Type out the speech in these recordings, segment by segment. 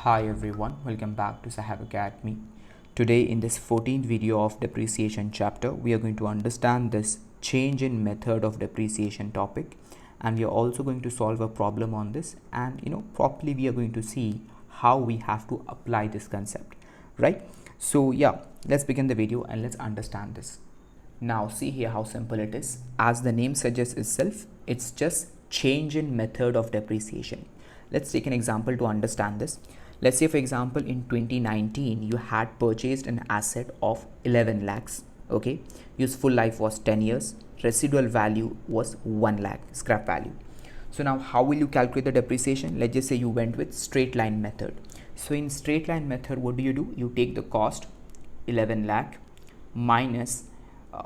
Hi everyone, welcome back to Saheb Academy. Today in this 14th video of depreciation chapter, we are going to understand this change in method of depreciation topic, and we are also going to solve a problem on this, and properly we are going to see how we have to apply this concept, right? So yeah, let's begin the video and let's understand this. Now see here how simple it is. As the name suggests itself, it's just change in method of depreciation. Let's take an example to understand this. Let's say for example in 2019 you had purchased an asset of 11 lakhs. Okay, useful life was 10 years, residual value was 1 lakh, scrap value. So now how will you calculate the depreciation? Let's just say you went with straight line method. So in straight line method, what do? You take the cost 11 lakh minus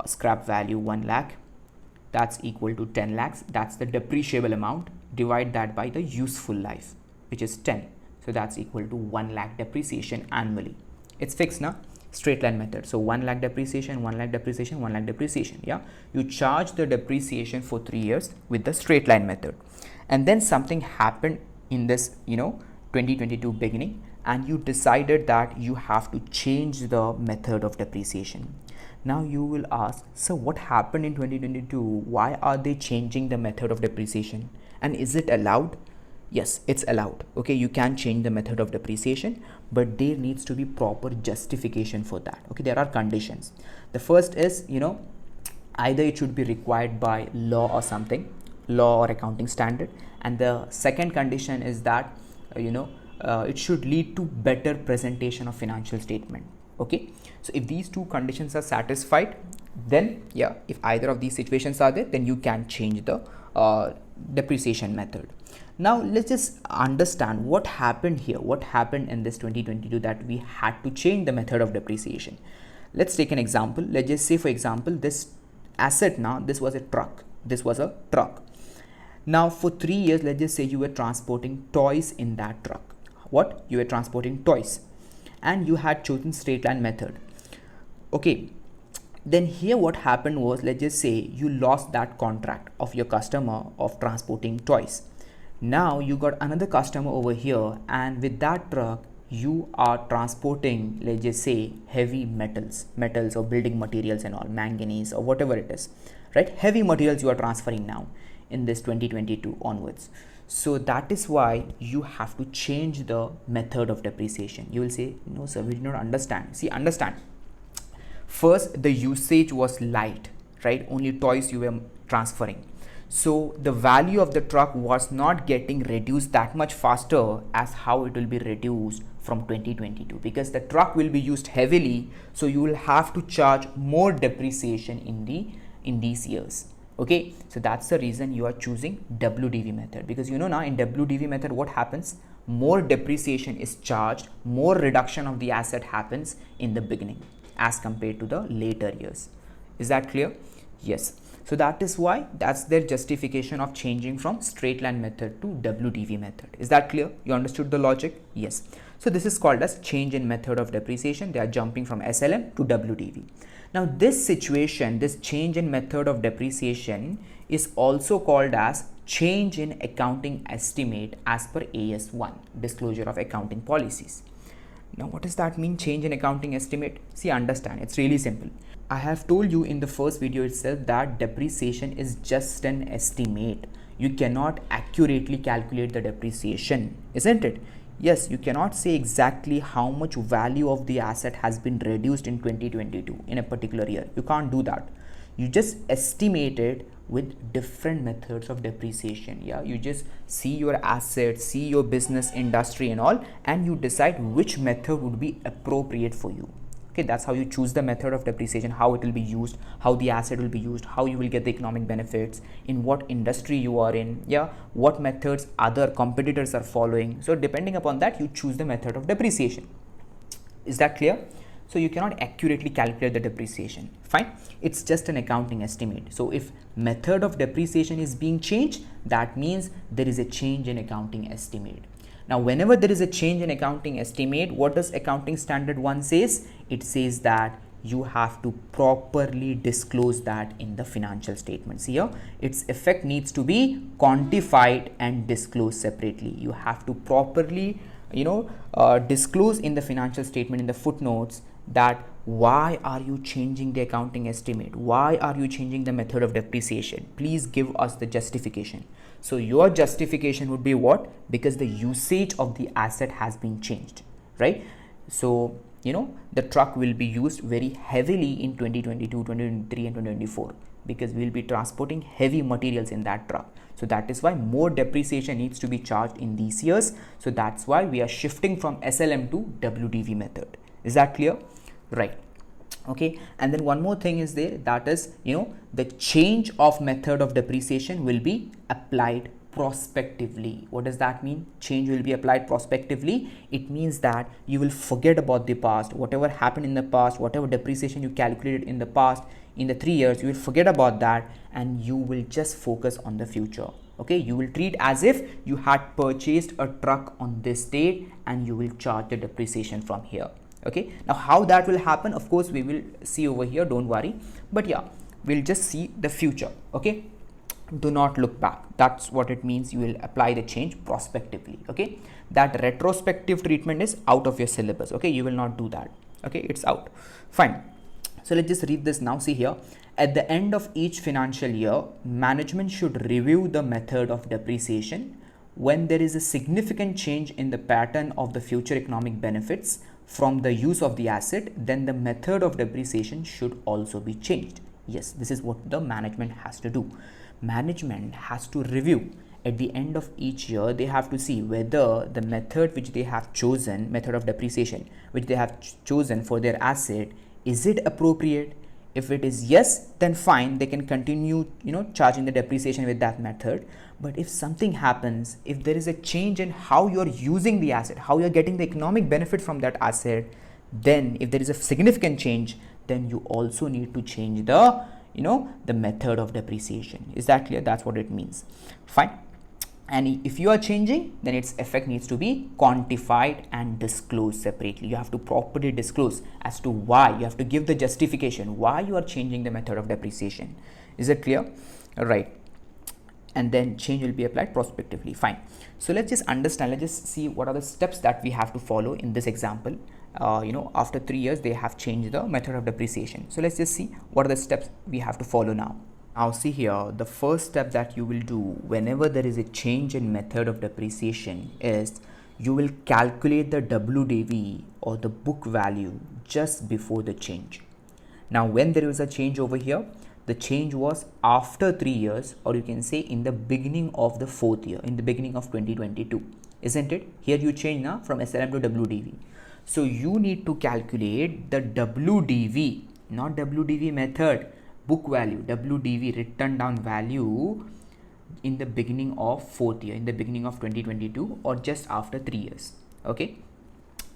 scrap value 1 lakh, that's equal to 10 lakhs. That's the depreciable amount. Divide that by the useful life, which is 10. So that's equal to 1 lakh depreciation annually. It's fixed now, straight line method. So 1 lakh depreciation, 1 lakh depreciation, 1 lakh depreciation. Yeah, you charge the depreciation for 3 years with the straight line method. And then something happened in this 2022 beginning, and you decided that you have to change the method of depreciation. Now you will ask, so what happened in 2022? Why are they changing the method of depreciation? And is it allowed? Yes, it's allowed. Okay, you can change the method of depreciation, but there needs to be proper justification for that. Okay, there are conditions. The first is, either it should be required by law or something, law or accounting standard. And the second condition is that, it should lead to better presentation of financial statement. Okay, so if these two conditions are satisfied, then yeah, if either of these situations are there, then you can change the depreciation method. Now let's just understand what happened here. What happened in this 2022 that we had to change the method of depreciation. Let's take an example. Let's just say for example this asset, now this was a truck. Now for 3 years, let's just say you were transporting toys in that truck. What? You were transporting toys and you had chosen straight line method. Okay, then here what happened was, let's just say you lost that contract of your customer of transporting toys. Now you got another customer over here, and with that truck you are transporting, let's just say, heavy metals or building materials and all, manganese or whatever it is, right? Heavy materials you are transferring now in this 2022 onwards. So that is why you have to change the method of depreciation. You will say, no sir, we did not understand. See, understand. First, the usage was light, right? Only toys you were transferring. So the value of the truck was not getting reduced that much faster as how it will be reduced from 2022, because the truck will be used heavily. So you will have to charge more depreciation in these years. Okay, so that's the reason you are choosing WDV method, because now in WDV method what happens? More depreciation is charged, more reduction of the asset happens in the beginning as compared to the later years. Is that clear? Yes. So that is why that's their justification of changing from straight line method to WDV method. Is that clear? You understood the logic? Yes. So this is called as change in method of depreciation. They are jumping from SLM to WDV. Now this situation, this change in method of depreciation is also called as change in accounting estimate as per AS1, disclosure of accounting policies. Now what does that mean, change in accounting estimate? See, understand, it's really simple. I have told you in the first video itself that depreciation is just an estimate. You cannot accurately calculate the depreciation, isn't it? Yes, you cannot say exactly how much value of the asset has been reduced in 2022 in a particular year. You can't do that. You just estimate it with different methods of depreciation. Yeah, you just see your assets, see your business industry and all, and you decide which method would be appropriate for you. Okay, that's how you choose the method of depreciation, how it will be used, how the asset will be used, how you will get the economic benefits, in what industry you are in, yeah, what methods other competitors are following. So depending upon that, you choose the method of depreciation. Is that clear? So you cannot accurately calculate the depreciation. Fine, it's just an accounting estimate. So if method of depreciation is being changed, that means there is a change in accounting estimate. Now, whenever there is a change in accounting estimate, what does accounting standard 1 says? It says that you have to properly disclose that in the financial statements. Here, its effect needs to be quantified and disclosed separately. You have to properly disclose in the financial statement in the footnotes that why are you changing the accounting estimate, why are you changing the method of depreciation, please give us the justification. So your justification would be what? Because the usage of the asset has been changed, right? So the truck will be used very heavily in 2022, 2023 and 2024 because we will be transporting heavy materials in that truck. So that is why more depreciation needs to be charged in these years. So that's why we are shifting from SLM to WDV method. Is that clear? Right. Okay. And then one more thing is there, that is the change of method of depreciation will be applied prospectively. What does that mean? Change will be applied prospectively. It means that you will forget about the past, whatever happened in the past, whatever depreciation you calculated in the past, in the 3 years, you will forget about that and you will just focus on the future. Okay, you will treat as if you had purchased a truck on this date and you will charge the depreciation from here. Okay, now how that will happen, of course we will see over here, don't worry, but yeah, we'll just see the future. Okay, do not look back. That's what it means. You will apply the change prospectively. Okay, that retrospective treatment is out of your syllabus. Okay, you will not do that. Okay, it's out. Fine. So let's just read this now. See here, at the end of each financial year, management should review the method of depreciation. When there is a significant change in the pattern of the future economic benefits from the use of the asset, then the method of depreciation should also be changed. Yes, this is what the management has to do. Management has to review at the end of each year. They have to see whether the method which they have chosen, method of depreciation which they have chosen for their asset, is it appropriate? If it is yes, then fine, they can continue charging the depreciation with that method. But if something happens, if there is a change in how you're using the asset, how you're getting the economic benefit from that asset, then if there is a significant change, then you also need to change the the method of depreciation. Is that clear? That's what it means. Fine. And if you are changing, then its effect needs to be quantified and disclosed separately. You have to properly disclose as to why. You have to give the justification why you are changing the method of depreciation. Is it clear? Right. And then change will be applied prospectively. Fine. So let's just understand, let's just see what are the steps that we have to follow in this example. After 3 years, they have changed the method of depreciation. So let's just see what are the steps we have to follow now. Now see here, the first step that you will do whenever there is a change in method of depreciation is you will calculate the WDV or the book value just before the change. Now when there is a change over here, the change was after 3 years, or you can say in the beginning of the 4th year, in the beginning of 2022, isn't it? Here you change now from SLM to WDV. So you need to calculate the WDV, not WDV method, book value, WDV, written down value, in the beginning of 4th year, in the beginning of 2022, or just after 3 years. Okay,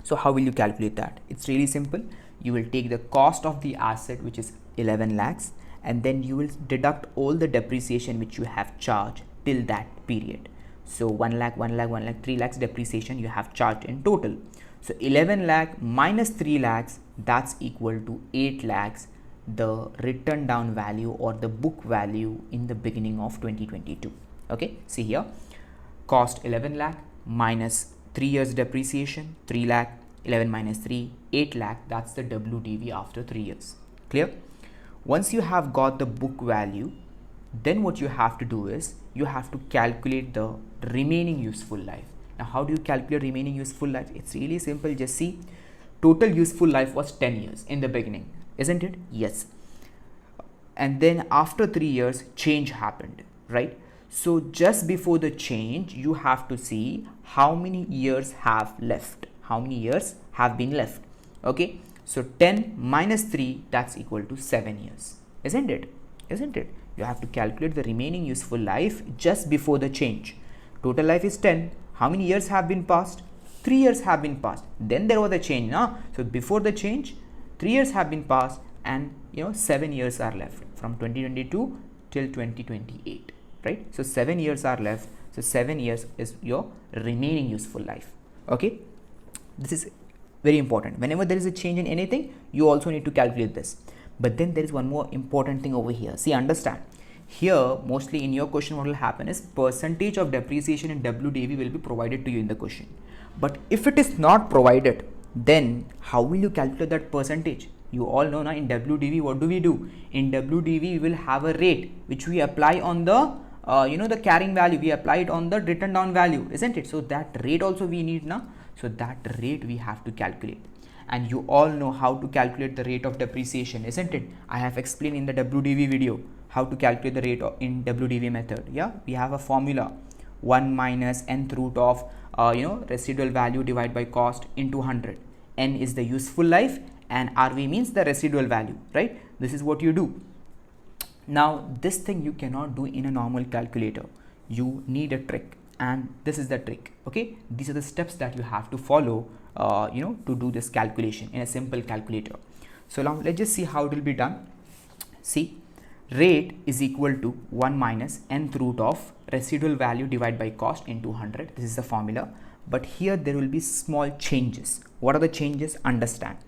so how will you calculate that? It's really simple. You will take the cost of the asset, which is 11 lakhs, and then you will deduct all the depreciation which you have charged till that period. So 1 lakh, 1 lakh, 1 lakh, 3 lakhs depreciation you have charged in total. So 11 lakh minus 3 lakhs, that's equal to 8 lakhs, the written down value or the book value in the beginning of 2022. Okay, see here, cost 11 lakh minus 3 years depreciation, 3 lakh, 11 minus 3, 8 lakh, that's the WDV after 3 years. Clear? Once you have got the book value, then what you have to do is you have to calculate the remaining useful life. Now how do you calculate remaining useful life? It's really simple. Just see, total useful life was 10 years in the beginning, isn't it? Yes. And then after 3 years, change happened, right? So just before the change, you have to see how many years have left, how many years have been left. Okay, so 10 minus 3, that's equal to 7 years, isn't it? Isn't it? You have to calculate the remaining useful life just before the change. Total life is 10. How many years have been passed? 3 years have been passed. Then there was a change, now. So before the change, 3 years have been passed, and 7 years are left from 2022 till 2028, right? So 7 years are left. So 7 years is your remaining useful life. Okay, this is very important. Whenever there is a change in anything, you also need to calculate this. But then there is one more important thing over here. See, understand, here mostly in your question what will happen is percentage of depreciation in WDV will be provided to you in the question. But if it is not provided, then how will you calculate that percentage? You all know now, in WDV what do we do? In WDV we will have a rate which we apply on the the carrying value, we apply it on the written down value, isn't it? So that rate also we need now. So that rate we have to calculate, and you all know how to calculate the rate of depreciation, isn't it? I have explained in the WDV video how to calculate the rate in WDV method. Yeah, we have a formula, 1 minus nth root of residual value divided by cost into 100. N is the useful life and RV means the residual value, right? This is what you do. Now this thing you cannot do in a normal calculator. You need a trick, and this is the trick. Okay, these are the steps that you have to follow to do this calculation in a simple calculator. So now let's just see how it will be done. See, rate is equal to 1 minus nth root of residual value divided by cost into 100. This is the formula, but here there will be small changes. What are the changes? Understand.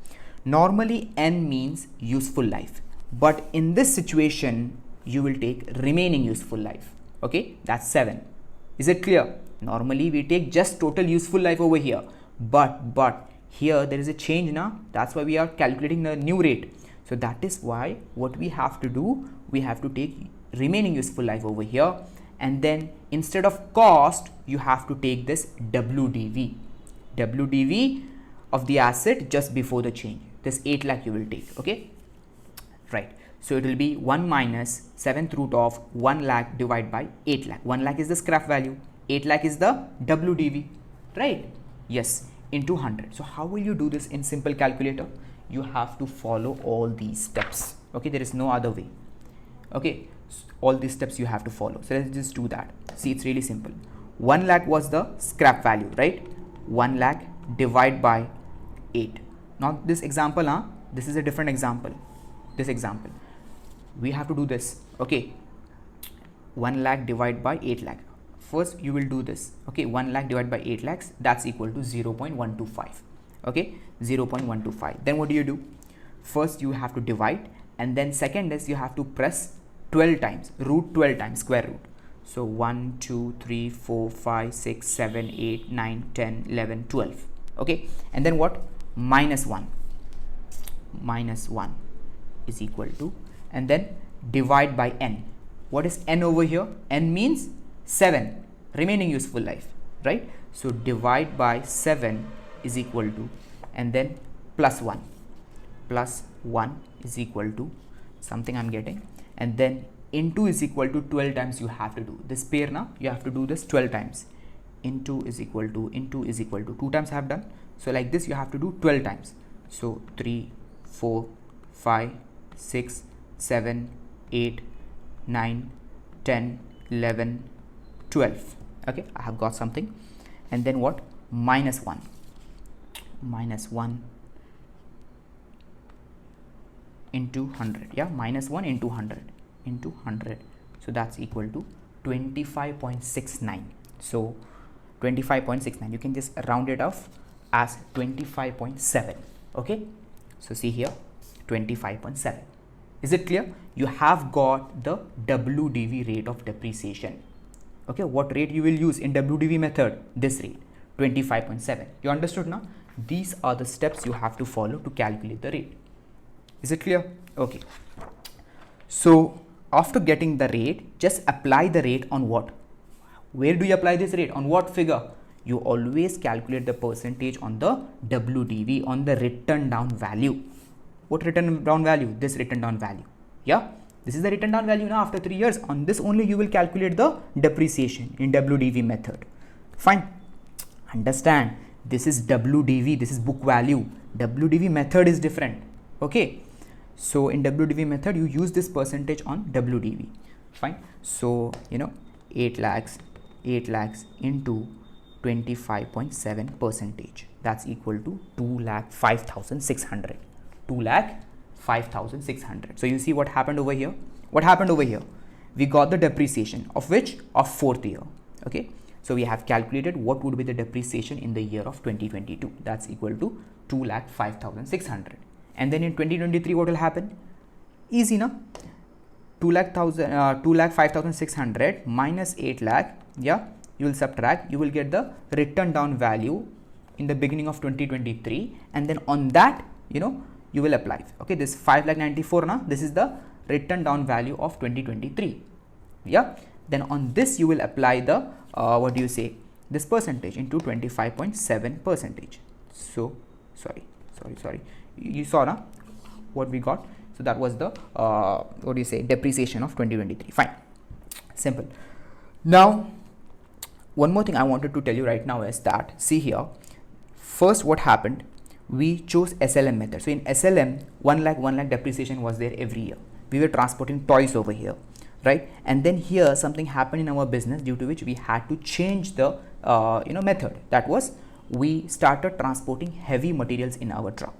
Normally n means useful life, but in this situation you will take remaining useful life. Okay, that's 7. Is it clear? Normally we take just total useful life over here, but here there is a change now. That's why we are calculating the new rate. So that is why what we have to do, we have to take remaining useful life over here, and then instead of cost you have to take this WDV of the asset just before the change. This 8 lakh you will take. Okay, right. So it will be 1 minus 7th root of 1 lakh divided by 8 lakh. 1 lakh is the scrap value, 8 lakh is the WDV, right? Yes, into 100. So how will you do this in simple calculator? You have to follow all these steps. Okay, there is no other way. Okay, so all these steps you have to follow. So let's just do that. See, it's really simple. 1 lakh was the scrap value, right? 1 lakh divided by 8. Not this example, this is a different example. This example, we have to do this. Okay, 1 lakh divided by 8 lakh. First you will do this. Okay, 1 lakh divided by 8 lakhs, that's equal to 0.125. Okay, 0.125. Then what do? First you have to divide, and then second is you have to press 12 times, root 12 times, square root. So 1 2 3 4 5 6 7 8 9 10 11 12. Okay, and then what? Minus 1 is equal to, and then divide by n. What is n over here? N means 7, remaining useful life, right? So divide by 7 is equal to, and then plus 1 is equal to something I'm getting, and then into is equal to 12 times. You have to do this pair now, you have to do this 12 times. Into is equal to 2 times I have done. So like this you have to do 12 times. So 3 4 5 6 7 8 9 10 11 12. Okay, I have got something. And then what? Minus 1 into 100. Yeah, minus 1 into 100. So that's equal to 25.69. So 25.69, you can just round it off as 25.7. Okay, so see here, 25.7. Is it clear? You have got the WDV rate of depreciation. Okay, what rate you will use in WDV method? This rate, 25.7. You understood now? These are the steps you have to follow to calculate the rate. Is it clear? Okay, so after getting the rate, just apply the rate on what? Where do you apply this rate? On what figure? You always calculate the percentage on the WDV, on the written down value. What written down value? This written down value. Yeah, this is the written down value now. After 3 years, on this only you will calculate the depreciation in WDV method. Fine. Understand, this is WDV, this is book value. WDV method is different. Okay, so in WDV method you use this percentage on WDV. Fine. So 8 lakhs into 25.7 percentage, that's equal to 2,05,600. 2,05,600. So you see what happened over here? What happened over here? We got the depreciation of which? Of 4th year. Okay, so we have calculated what would be the depreciation in the year of 2022. That's equal to 2,05,600. And then in 2023 what will happen? Easy na? 2,05,600 minus 8 lakh. Yeah, you will subtract, you will get the written down value in the beginning of 2023, and then on that, you will apply. Okay, this 5,94,000 now, this is the written down value of 2023. Yeah, then on this you will apply the what do you say, this percentage into 25.7 percentage. So sorry, you saw now what we got. So that was the what do you say, depreciation of 2023. Fine, simple. Now one more thing I wanted to tell you right now is that, see here, first what happened, we chose SLM method. So in SLM, 1 lakh depreciation was there every year. We were transporting toys over here, right? And then here something happened in our business due to which we had to change the method. That was, we started transporting heavy materials in our truck.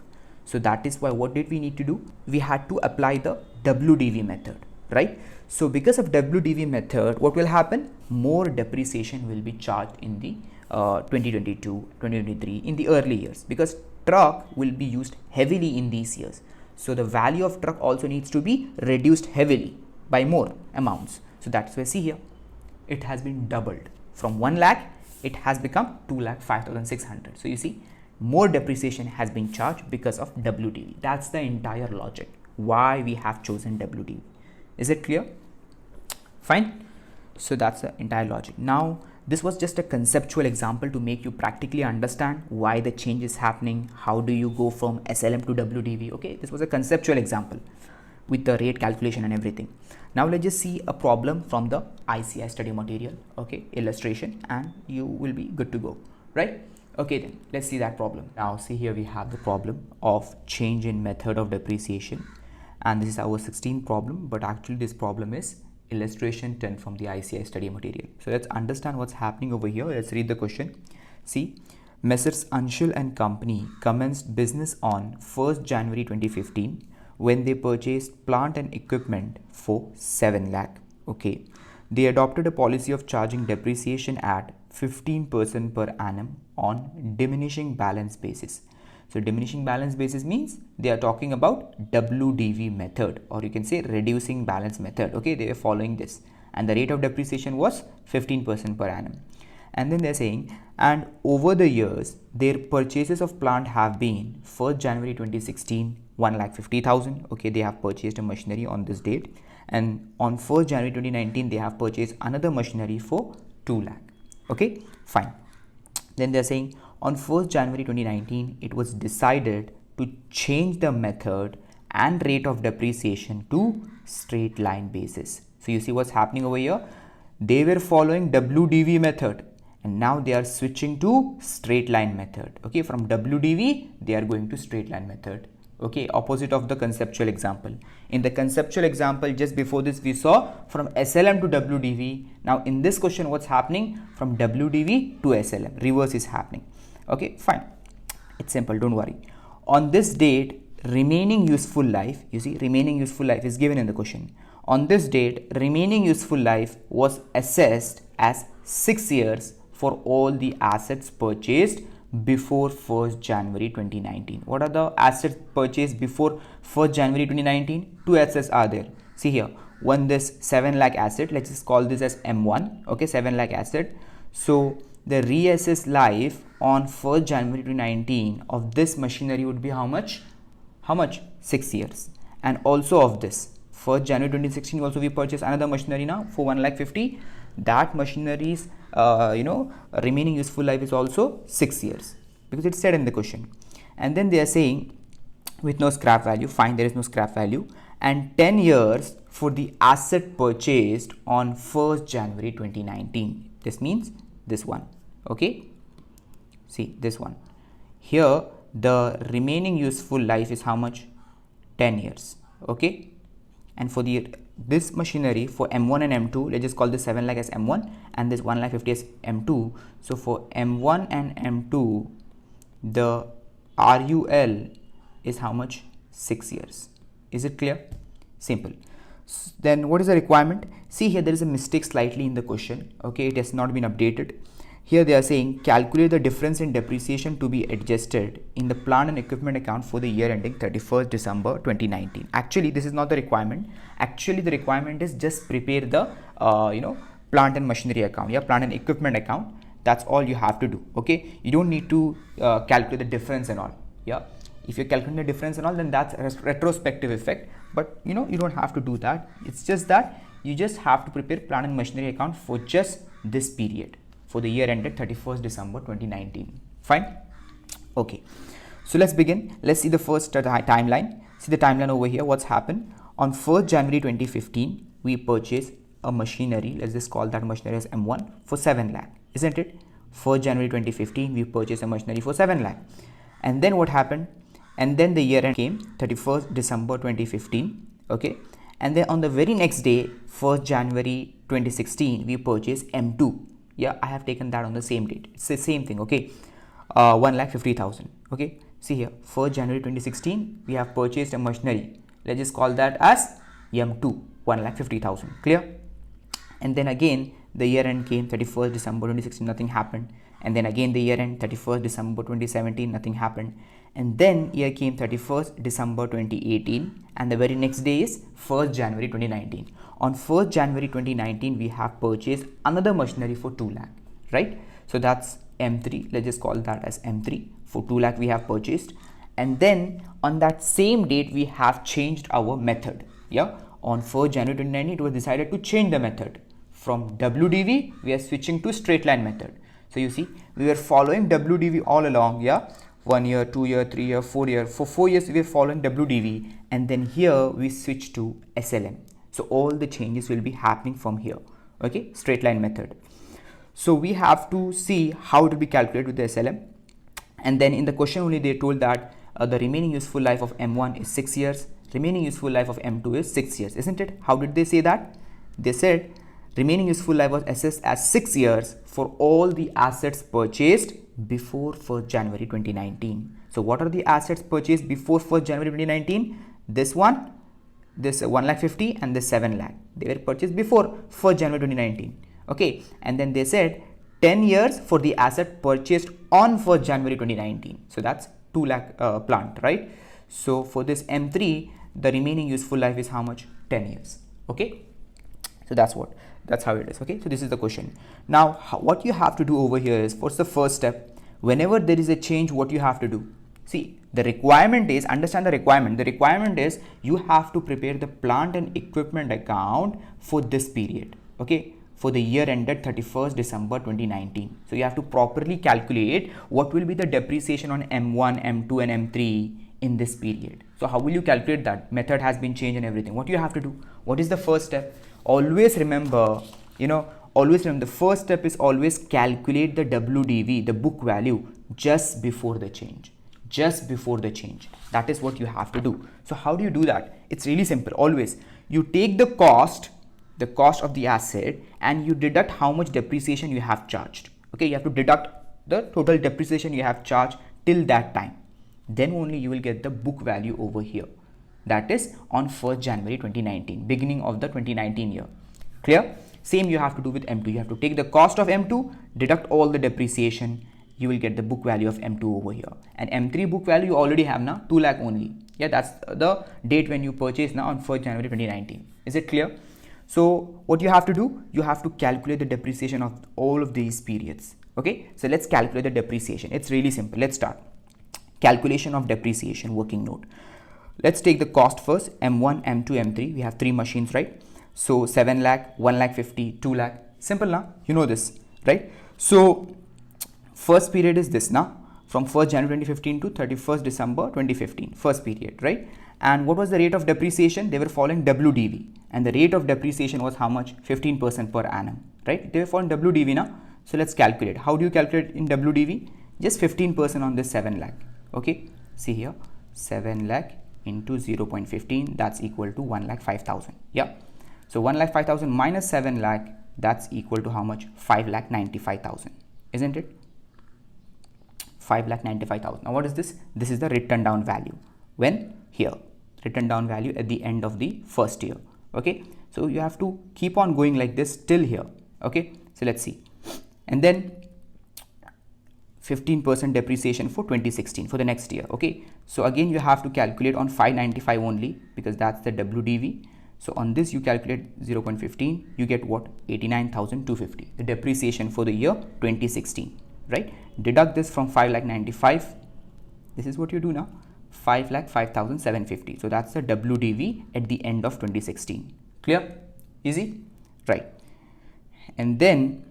So that is why, what did we need to do? We had to apply the WDV method, right? So because of WDV method, what will happen? More depreciation will be charged in the 2022, 2023, in the early years, because truck will be used heavily in these years. So the value of truck also needs to be reduced heavily by more amounts. So that's why, see here, it has been doubled from 1 lakh, it has become 2,05,600. So you see, more depreciation has been charged because of WDV. That's the entire logic why we have chosen WDV. Is it clear? Fine. So that's the entire logic. Now this was just a conceptual example to make you practically understand why the change is happening. How do you go from SLM to WDV? Okay, this was a conceptual example with the rate calculation and everything. Now let's just see a problem from the ICAI study material. Okay, illustration, and you will be good to go, right? Okay, then let's see that problem. Now see here, we have the problem of change in method of depreciation, and this is our 16th problem, but actually this problem is illustration 10 from the ICAI study material. So let's understand what's happening over here. Let's read the question. See, Messrs. Anshul and Company commenced business on 1st January 2015 when they purchased plant and equipment for 7 lakh. Okay, they adopted a policy of charging depreciation at 15% per annum on diminishing balance basis. So diminishing balance basis means they are talking about WDV method, or you can say reducing balance method. Okay, they were following this, and the rate of depreciation was 15% per annum. And then they're saying, and over the years their purchases of plant have been 1st January 2016 1,50,000. Okay, they have purchased a machinery on this date, and on 1st January 2019 they have purchased another machinery for 2 lakh. Okay, fine. Then they're saying, on 1st January 2019 it was decided to change the method and rate of depreciation to straight line basis. So you see what's happening over here, they were following WDV method and now they are switching to straight line method. Okay, from WDV they are going to straight line method. Okay, opposite of the conceptual example. In the conceptual example just before this we saw from SLM to WDV. Now in this question what's happening, from WDV to SLM, reverse is happening. Okay, fine, it's simple, don't worry. On this date, remaining useful life, you see, remaining useful life is given in the question. On this date, remaining useful life was assessed as 6 years for all the assets purchased before 1st January 2019. What are the assets purchased before 1st January 2019? Two assets are there. See here, one, this 7 lakh asset, let's just call this as M1. Okay, 7 lakh asset. So the reassessed life on 1st January 2019 of this machinery would be how much? 6 years. And also of this 1st January 2016 also we purchased another machinery now for 1,50,000. That machinery's remaining useful life is also 6 years, because it's said in the question. And then they are saying with no scrap value, fine, there is no scrap value, and 10 years for the asset purchased on 1st January 2019. This means this one. Okay, see this one here, the remaining useful life is how much? 10 years. Okay, and for this machinery for M1 and M2, let's just call this 7 lakh as M1 and this 1,50,000 as M2. So for M1 and M2 the RUL is how much? 6 years. Is it clear? Simple. Then what is the requirement? See here, there is a mistake slightly in the question. Okay, it has not been updated. Here they are saying calculate the difference in depreciation to be adjusted in the plant and equipment account for the year ending 31st December 2019. Actually, this is not the requirement. Actually, the requirement is just prepare the plant and machinery account, plant and equipment account. That's all you have to do. Okay, you don't need to calculate the difference and all. Yeah, if you're calculating the difference and all, then that's a retrospective effect, but you don't have to do that. It's just that you just have to prepare plant and machinery account for just this period, for the year ended 31st December 2019. Fine. Okay, so let's begin. Let's see the first timeline. See the timeline over here. What's happened on 1st January 2015? We purchased a machinery. Let's just call that machinery as M1 for 7 lakh, isn't it? 1st January 2015, we purchased a machinery for 7 lakh. And then what happened? And then the year end came 31st December 2015. Okay, and then on the very next day, 1st January 2016, we purchased M2. Yeah, I have taken that on the same date. It's the same thing. Okay, 1,50,000. Okay, see here, 1st January 2016, we have purchased a machinery. Let's just call that as M2, 1,50,000. Clear? And then again the year end came 31st December 2016, nothing happened. And then again the year end 31st December 2017, nothing happened. And then year came 31st December 2018, and the very next day is 1st January 2019. On 1st January 2019, we have purchased another machinery for 2 lakh, right? So that's M3. Let's just call that as M3 for 2 lakh we have purchased. And then on that same date, we have changed our method. Yeah, on 1st January 2019, it was decided to change the method. From WDV, we are switching to straight line method. So you see, we were following WDV all along. Yeah, 1 year, 2 year, 3 year, 4 year. For 4 years, we were following WDV, and then here we switch to SLM. So all the changes will be happening from here. Okay, straight line method. So we have to see how it will be calculated with the SLM. And then in the question only, they told that the remaining useful life of M1 is 6 years. Remaining useful life of M2 is 6 years, isn't it? How did they say that? They said remaining useful life was assessed as 6 years for all the assets purchased before 1st January 2019. So what are the assets purchased before 1st January 2019? This one, this 1,50,000 and this 7 lakh. They were purchased before 1st January 2019. Okay, and then they said 10 years for the asset purchased on 1st January 2019. So that's 2 lakh plant, right? So for this M3, the remaining useful life is how much? 10 years. Okay, so that's how it is. Okay, so this is the question. Now what you have to do over here is, what's the first step? Whenever there is a change, what you have to do? See, the requirement is, understand the requirement. The requirement is you have to prepare the plant and equipment account for this period. Okay, for the year ended 31st December 2019. So you have to properly calculate what will be the depreciation on M1, M2 and M3 in this period. So how will you calculate that? Method has been changed and everything. What do you have to do? What is the first step? Always remember, the first step is always calculate the WDV, the book value, just before the change. Just before the change. That is what you have to do. So how do you do that? It's really simple. Always you take the cost of the asset, and you deduct how much depreciation you have charged. Okay, you have to deduct the total depreciation you have charged till that time. Then only you will get the book value over here. That is on 1st January 2019, beginning of the 2019 year. Clear? Same you have to do with M2. You have to take the cost of M2, deduct all the depreciation. You will get the book value of M2 over here. And M3 book value you already have now, 2 lakh only. Yeah, that's the date when you purchase now on 1st January 2019. Is it clear? So what you have to do, you have to calculate the depreciation of all of these periods. Okay, so let's calculate the depreciation. It's really simple. Let's start. Calculation of depreciation, working note. Let's take the cost first. M1, M2, M3. We have 3 machines, right? So 7 lakh, 1,50,000, 2 lakh. Simple now. You know this, right? So first period is this now, from 1st January 2015 to 31st December 2015. First period, right? And what was the rate of depreciation? They were following WDV, and the rate of depreciation was how much? 15% per annum, right? They were following WDV now. So let's calculate. How do you calculate in WDV? Just 15% on this 7 lakh. Okay, see here, 7 lakh into 0.15, that's equal to 1,05,000. Yeah, so 1,05,000 minus 7 lakh, that's equal to how much? 5,95,000, isn't it? 5,95,000. Now what is this? This is the written down value. When? Here, written down value at the end of the first year. Okay, so you have to keep on going like this till here. Okay, so let's see. And then 15% depreciation for 2016, for the next year. Okay, so again you have to calculate on 595 only, because that's the WDV. So on this you calculate 0.15, you get what? 89,250, the depreciation for the year 2016, right? Deduct this from 5,95,000. This is what you do now, 5,05,750. So that's the WDV at the end of 2016. Clear? Easy? Right. And then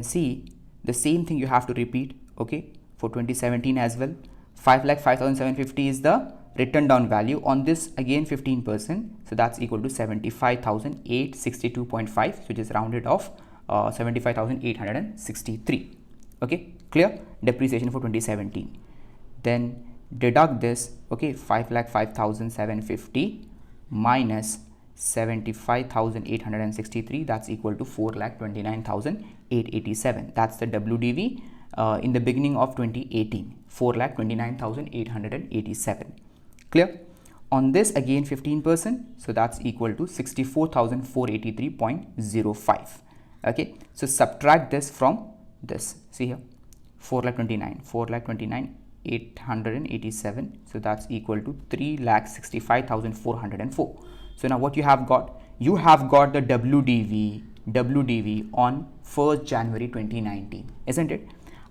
see, the same thing you have to repeat, okay, for 2017 as well. 5,05,750 is the written down value. On this again 15%, so that's equal to 75,862.5, which is rounded off 75,863. okay, clear? Depreciation for 2017. Then deduct this, okay, 5,05,750 minus 75,863, that's equal to 4,29,887. that's the WDV in the beginning of 2018, 4,29,887. Clear? On this again 15%, so that's equal to 64,483.05. okay, so subtract this from this. See here, 4,29,887, so that's equal to 3,65,404. so now what you have got? You have got the WDV on 1st January 2019, isn't it?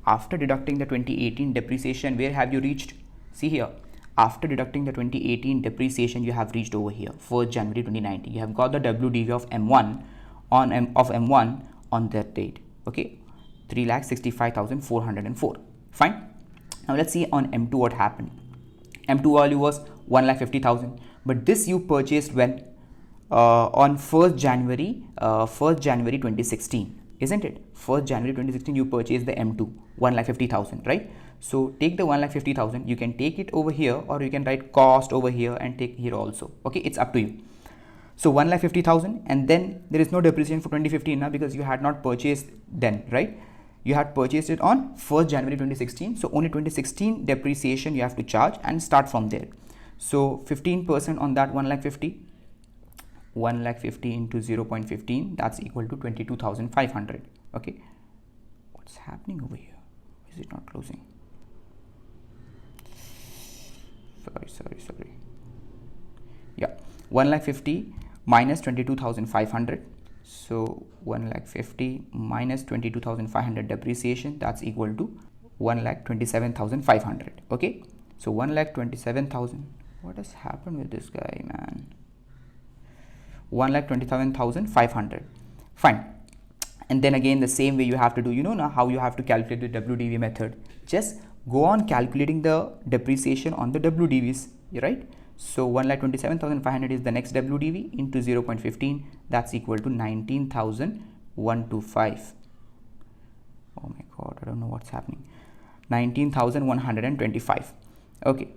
After deducting the 2018 depreciation, where have you reached? See here, after deducting the 2018 depreciation, you have reached over here, 1st January 2019. You have got the WDV of M1 on that date, okay, 3,65,404. Fine. Now let's see on M2 what happened. M2 value was 1,50,000, but this you purchased when? On 1st January 2016, isn't it? 1st January 2016 you purchased the M2, 1,50,000, right? So take the 1,50,000, you can take it over here, or you can write cost over here and take here also, okay, it's up to you. So 1,50,000, and then there is no depreciation for 2015 now, because you had not purchased then, right? You had purchased it on 1st January 2016, so only 2016 depreciation you have to charge and start from there. So 15% on that 1,50,000 into 0.15, that's equal to 22,500. okay, what's happening over here? Is it not closing? Sorry. Yeah, 1,50,000 minus 22,500. So 1,50,000 minus 22,500 depreciation, that's equal to 1,27,500. okay, so 1,27,000. what has happened with this guy, man? 1,27,500. fine. And then again the same way you have to do, now how you have to calculate the WDV method. Just go on calculating the depreciation on the WDVs, right? So 1,27,500 is the next WDV into 0.15, that's equal to 19,125. oh my god, I don't know what's happening. 19,125. okay,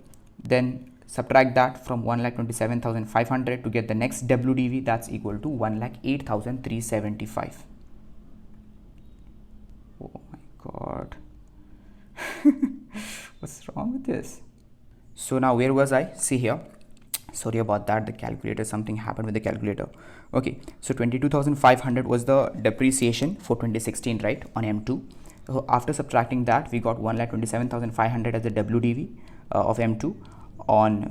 then subtract that from 1,27,500 to get the next WDV, that's equal to 1,08,375. oh my god. What's wrong with this? So now where was I? See here, sorry about that, the calculator, something happened with the calculator. okay, so 22,500 was the depreciation for 2016, right, on M2. So after subtracting that, we got 1,27,500 as the WDV of M2 on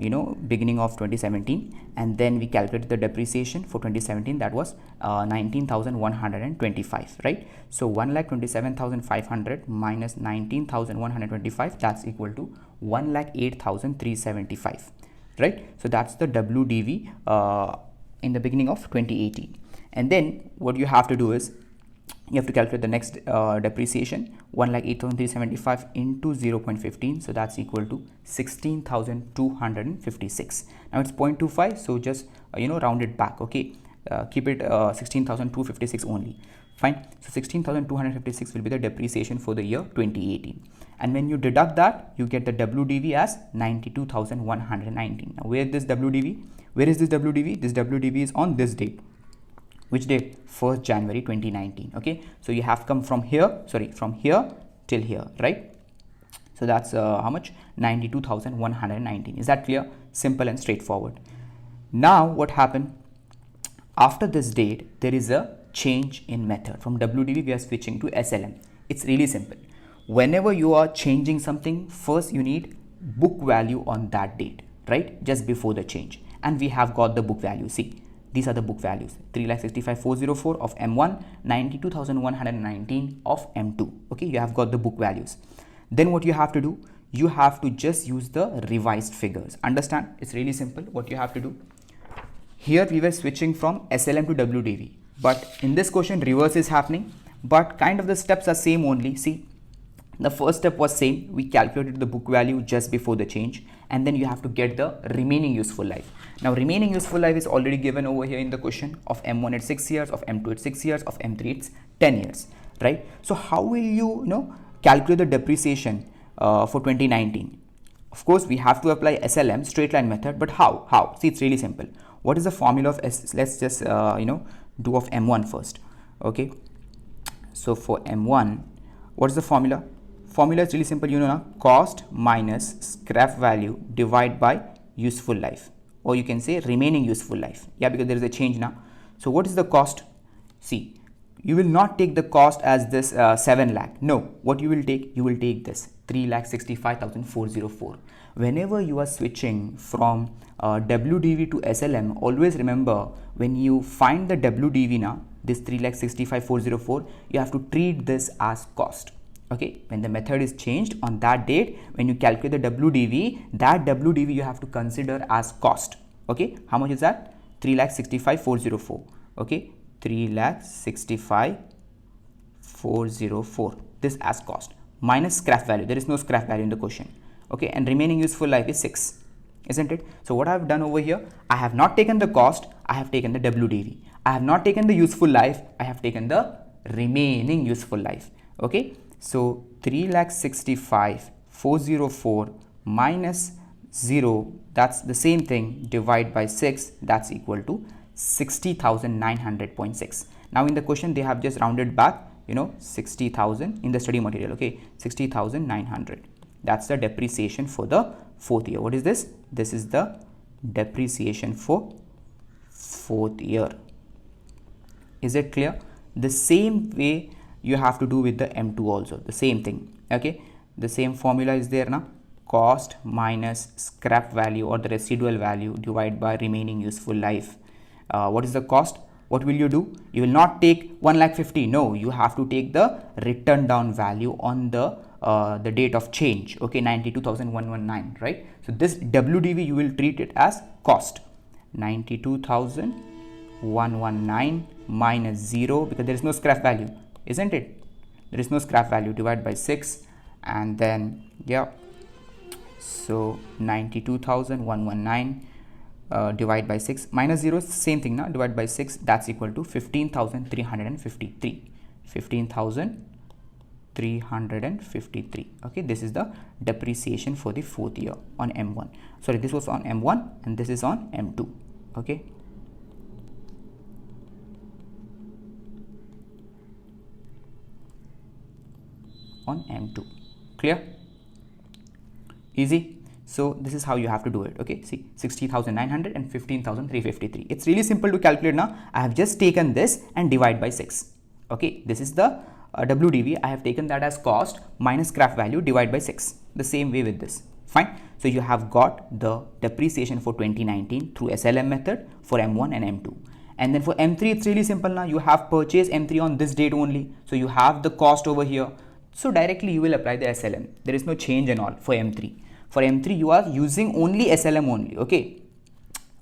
beginning of 2017, and then we calculated the depreciation for 2017, that was 19,125, right? So 1,27,500 minus 19,125, that's equal to 1,08,375, right? So that's the WDV in the beginning of 2018. And then what you have to do is you have to calculate the next depreciation, 1,08,375 into 0.15, so that's equal to 16,256. now it's 0.25, so just round it back, okay, keep it 16,256 only. Fine. So 16,256 will be the depreciation for the year 2018, and when you deduct that, you get the WDV as 92,119. now where is this WDV? This WDV is on this date. Which date? 1st January 2019. okay, so you have come from here till here, right? So that's how much? 92,119. is that clear? Simple and straightforward. Now what happened? After this date, there is a change in method. From WDV we are switching to SLM. It's really simple. Whenever you are changing something, first you need book value on that date, right, just before the change, and we have got the book value. See, these are the book values: 3,65,404 of M1, 92,119 of M2. Okay, you have got the book values. Then what you have to do, you have to just use the revised figures. Understand? It's really simple. What you have to do, here we were switching from SLM to WDV, but in this question reverse is happening, but kind of the steps are same only. See, the first step was same. We calculated the book value just before the change, and then you have to get the remaining useful life. Now remaining useful life is already given over here in the question. Of M1 at 6 years, of M2 at 6 years, of M3 it's 10 years, right? So how will you calculate the depreciation for 2019? Of course we have to apply SLM, straight line method, but how? See, it's really simple. What is the formula of let's just do of M1 first. Okay, so for M1, what is the formula? Formula is really simple, cost minus scrap value divided by useful life, or you can say remaining useful life. Yeah, because there is a change now. So what is the cost? See, you will not take the cost as this 7 lakh. No, what you will take? You will take this 3,65,404. Whenever you are switching from WDV to SLM, always remember, when you find the WDV now, this 3,65,404, you have to treat this as cost. Okay, when the method is changed on that date, when you calculate the WDV, that WDV you have to consider as cost. Okay, how much is that? 3,65,404. Okay, 3,65,404, this as cost, minus scrap value. There is no scrap value in the question. Okay, and remaining useful life is 6, isn't it? So what I have done over here, I have not taken the cost, I have taken the WDV. I have not taken the useful life, I have taken the remaining useful life. Okay, so 3,65,404 minus 0, that's the same thing, divide by 6, that's equal to 60,900.6. Now in the question they have just rounded back, 60,000 in the study material. Okay, 60,900. That's the depreciation for the 4th year. What is this? This is the depreciation for 4th year. Is it clear? The same way you have to do with the M2 also, the same thing. Okay, the same formula is there now. Cost minus scrap value or the residual value divided by remaining useful life. What is the cost? What will you do? You will not take 1,50,000. No, you have to take the written down value on the date of change. Okay, 92,119, right? So this WDV you will treat it as cost. 92,119 minus 0, because there is no scrap value, isn't it? There is no scrap value, divided by 6, and then so 92,119 divide by 6 minus 0 is the same thing now, divide by 6, that's equal to 15,353. 15,353. Okay, this is the depreciation for the 4th year on M1. Sorry, this was on M1 and this is on M2. Okay, on M2. Clear? Easy. So this is how you have to do it. Okay, see, 60,900 and 15,353. It's really simple to calculate now. I have just taken this and divide by 6. Okay, this is the WDV. I have taken that as cost minus scrap value, divide by 6. The same way with this. Fine. So you have got the depreciation for 2019 through SLM method for M1 and M2. And then for M3, it's really simple now. You have purchased M3 on this date only. So you have the cost over here. So directly you will apply the SLM. There is no change and all for M3. For M3, you are using only SLM only. Okay.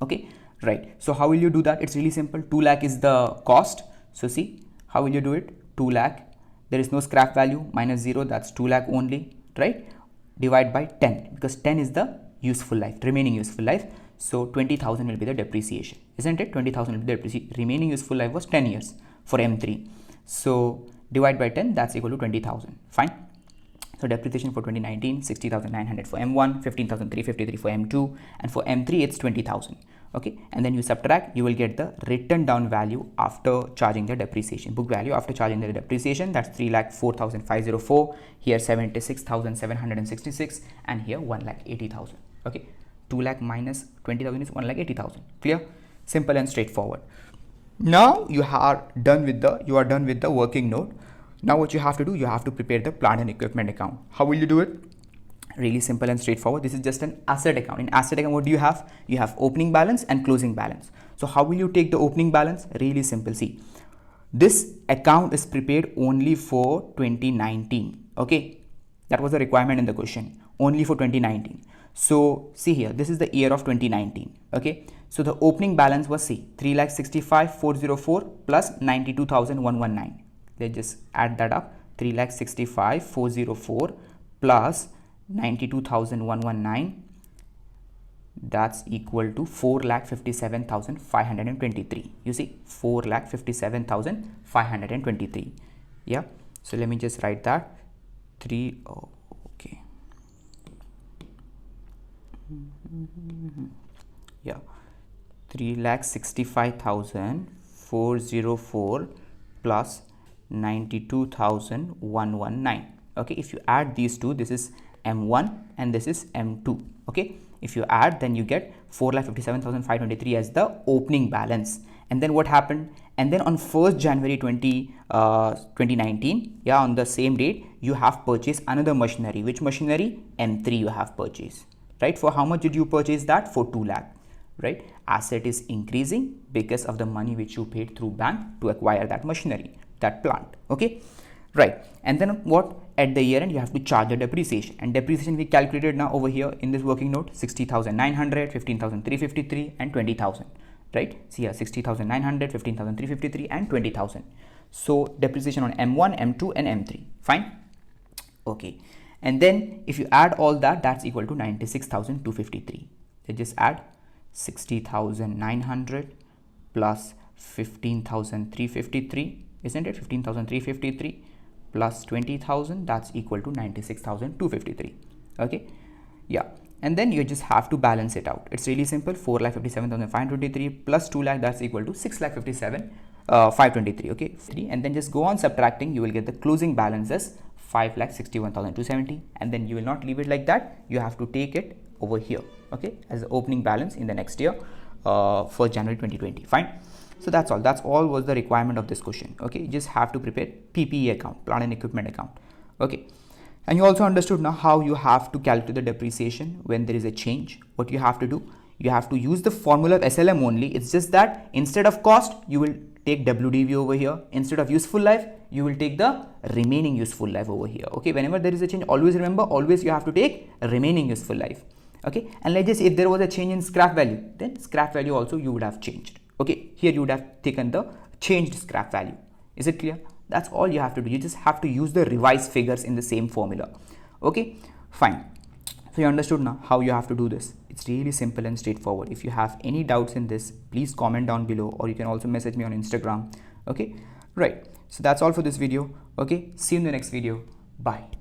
Okay. Right. So how will you do that? It's really simple. 2 lakh is the cost. So see, how will you do it? 2 lakh. There is no scrap value, minus 0. That's 2 lakh only. Right. Divide by 10, because 10 is the useful life, remaining useful life. So 20,000 will be the depreciation, isn't it? 20,000 will be the depreciation. Remaining useful life was 10 years for M3. So divide by 10, that's equal to 20,000. Fine. So depreciation for 2019, 60,900 for M1, 15,353 for M2, and for M3 it's 20,000. Okay, and then you subtract, you will get the written down value after charging the depreciation, book value after charging the depreciation. That's 3,04,504. Here 76,766, and here 1,80,000. Okay, 2 lakh minus 20,000 is 1,80,000. Clear? Simple and straightforward. Now you are done with the working note. Now what you have to do, you have to prepare the plant and equipment account. How will you do it? Really simple and straightforward. This is just an asset account. In asset account, what do you have? You have opening balance and closing balance. So how will you take the opening balance? Really simple. See, this account is prepared only for 2019. Okay, that was the requirement in the question, only for 2019. So see here, this is the year of 2019. Okay, so the opening balance was, see, 3,65,404 plus 92,119. Let's just add that up. 3,65,404 plus 92,119, that's equal to 4,57,523. You see, 4,57,523. Yeah, so let me just write that. Okay. Yeah, 3,65,404 plus 92,119. Okay, if you add these two, this is M1 and this is M2. Okay, if you add, then you get 4,57,523 as the opening balance. And then what happened? And then on 1st January 2019, yeah, on the same date, you have purchased another machinery. Which machinery? M3 you have purchased, right? For how much did you purchase that? For 2 lakh, right? Asset is increasing because of the money which you paid through bank to acquire that machinery, that plant. Okay, right? And then what? At the year end, you have to charge a depreciation, and depreciation we calculated now over here in this working note: 60,900, 15,353 and 20,000, right? See here, 60,900, 15,353 and 20,000. So depreciation on M1, M2 and M3. Fine. Okay, and then if you add all that, that's equal to 96,253. So just add 60,900 plus 15,353, isn't it? 15,353 plus 20,000, that's equal to 96,253. Okay, yeah, and then you just have to balance it out. It's really simple. 4,57,523 plus 2 lakh, that's equal to 6,57,523. Okay, and then just go on subtracting. You will get the closing balance as 5,61,270, and then you will not leave it like that. You have to take it over here, okay, as the opening balance in the next year, for January 2020. Fine. So that's all. That's all was the requirement of this question. Okay, you just have to prepare PPE account, plant and equipment account. Okay, and you also understood now how you have to calculate the depreciation when there is a change. What you have to do, you have to use the formula of SLM only. It's just that instead of cost, you will take WDV over here. Instead of useful life, you will take the remaining useful life over here. Okay, whenever there is a change, always remember, always you have to take remaining useful life. Okay, and let's just say if there was a change in scrap value, then scrap value also you would have changed. Okay, here you would have taken the changed scrap value. Is it clear? That's all you have to do. You just have to use the revised figures in the same formula. Okay, fine. So you understood now how you have to do this. It's really simple and straightforward. If you have any doubts in this, please comment down below, or you can also message me on Instagram. Okay, right. So that's all for this video. Okay, see you in the next video. Bye.